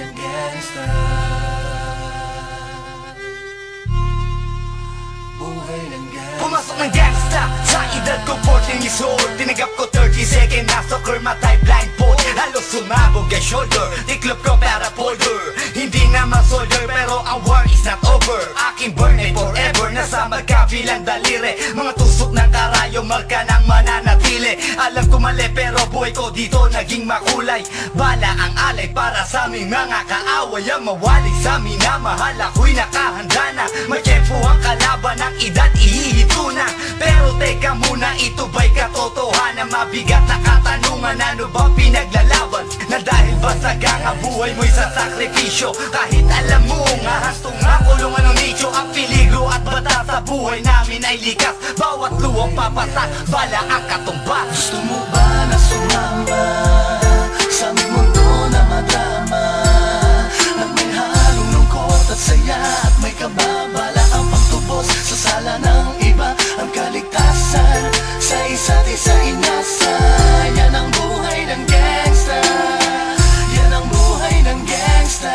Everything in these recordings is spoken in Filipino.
ng gangsta. Buhay ng gangsta. Pumasok ng gangsta sa edad ko 14 years old. Tinagap ko 30 second na soccer matay blindfold. Halos sumabog ang shoulder, tiklop ko para folder. Hindi naman soldier pero ang war is not over. Aking burn ay forever, nasa magkabilang daliri. Mga tusok ng karayo, marka ng mananatili. Alam ko mali pero buhay ko dito naging makulay. Bala ang alay para sa aming mga kaaway. Ang mawali sa amin na mahal ako'y nakahanda na. May tempo ang kalaban ng edad ihihito na. Pero teka muna, ito ba'y katotohanan? Mabigat na katanungan, ano ba pinaglalaban? Na dahil ba sagang buhay mo'y sa sakripisyo? Kahit alam mo nga hastong makulong anong nicho. Ang peligro at bata sa buhay namin ay likas. Bawat luwang papasak, bala ang katumba. Gusto mo ba na sumama sa aming mundo na madrama? Na may halong lungkot at saya at may kababala ang pagtubos sa sala ng iba. Ang kaligtasan sa isa't isa inasa. Yan ang buhay ng gangsta. Yan ang buhay ng gangsta.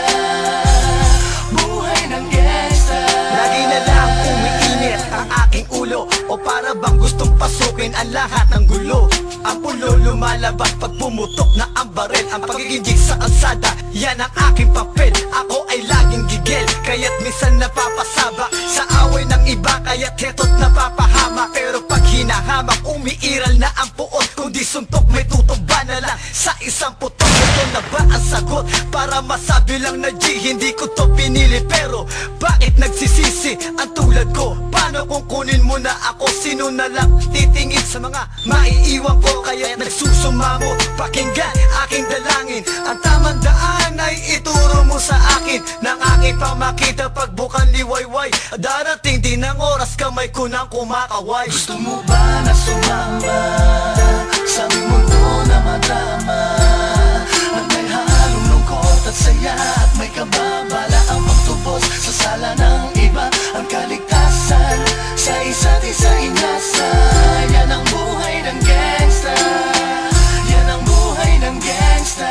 Buhay ng gangsta. Lagi na lang umiinit ang aking ulo, o para bang gustong pasukin ang lahat ng gulo. Ang pulo lumalabas pag pumutok na ang baril. Ang pagiging jig sa kalsada, yan ang aking papel. Ako ay laging gigil, kaya't minsan napapasaba sa away ng iba, kaya't heto't napapahama. Pero pag hinahamak, umiiral na ang puot. Kung di suntok, may tutumba na lang sa isang putok. Ito na ba ang sagot? Para masabi lang na G, hindi ko to pinili. Pero bakit nagsisisi ang tulad ko? Paano kung kunin mo na ako? Sino na lang titingin sa mga maiiwan ko? Kaya nagsusumamo, pakinggan aking dalangin. Ang tamang daan ay ituro mo sa akin. Nang aking pamakita pagbukan liwayway. Darating din ang oras, kamay ko nang kumakaway. Gusto mo ba na sumama sa aming mundo na madrama? At may halong lungkot at saya at may kababala ang pagtubos sa sala ng iba. Ang kaligtasan sa isa't isa inasa. Yan ang buhay ng gangsta. Yan ang buhay ng gangsta.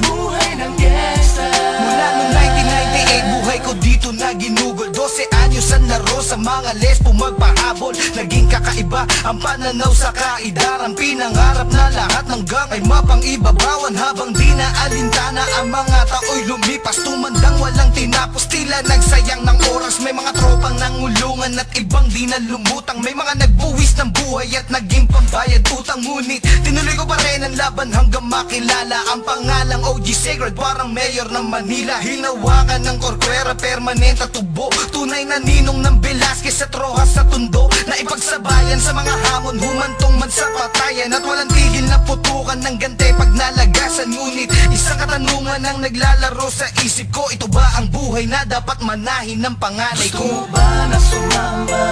Buhay ng gangsta. Mula noong 1998, buhay ko dito na ginugol. 12 anyos ang laro sa mga lesbo magpahabol. Naging kakaiba ang pananaw sa kaidaran. Pinangarap na lahat ng gang ay mapang-ibabawan. Habang di na alintana ang mga tao'y lumipas. Tumandang walang tinapos, tila nagsayang ng oras. May mga tropang nangulungan at ibang di na lumutang. May mga nagbuwis ng buhay at naging pambayad utang. Ngunit tinuloy ko pa rin ang laban hanggang makilala ang pangalang OG Sacred, parang mayor ng Manila. Hinawakan ng korkwera, permanent at tubo. Tunay na ninong ng Velasquez at Rojas sa tundo. Na ipagsabayan sa mga hamon, humantong man sa patayan. At walang tigil na putukan ng gante pag nalagasan. Ngunit isang katanungan ang naglalaro sa isip ko. Ito ba ang buhay na dapat manahin ng panganay Gusto ko? mo ba na sumama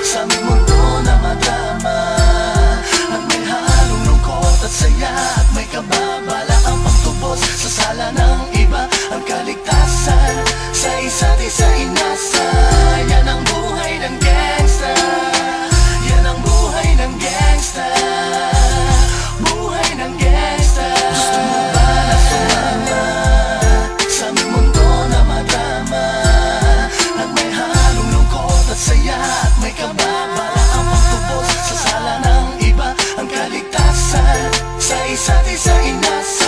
sa aming mundo na madrama? At may halong lungkot at saya at may kababala ang pagtubos sa sala ng iba. Ang kaligtasan sa isa't isa inasa. Yan ang buhay ng gangsta. Yan ang buhay ng gangsta. Buhay ng gangsta. Gusto mo ba na sumama sa aming mundo na madrama? At may halong lungkot at saya at may kababala ang pagtubos sa sala ng iba. Ang kaligtasan sa isa't isa inasa.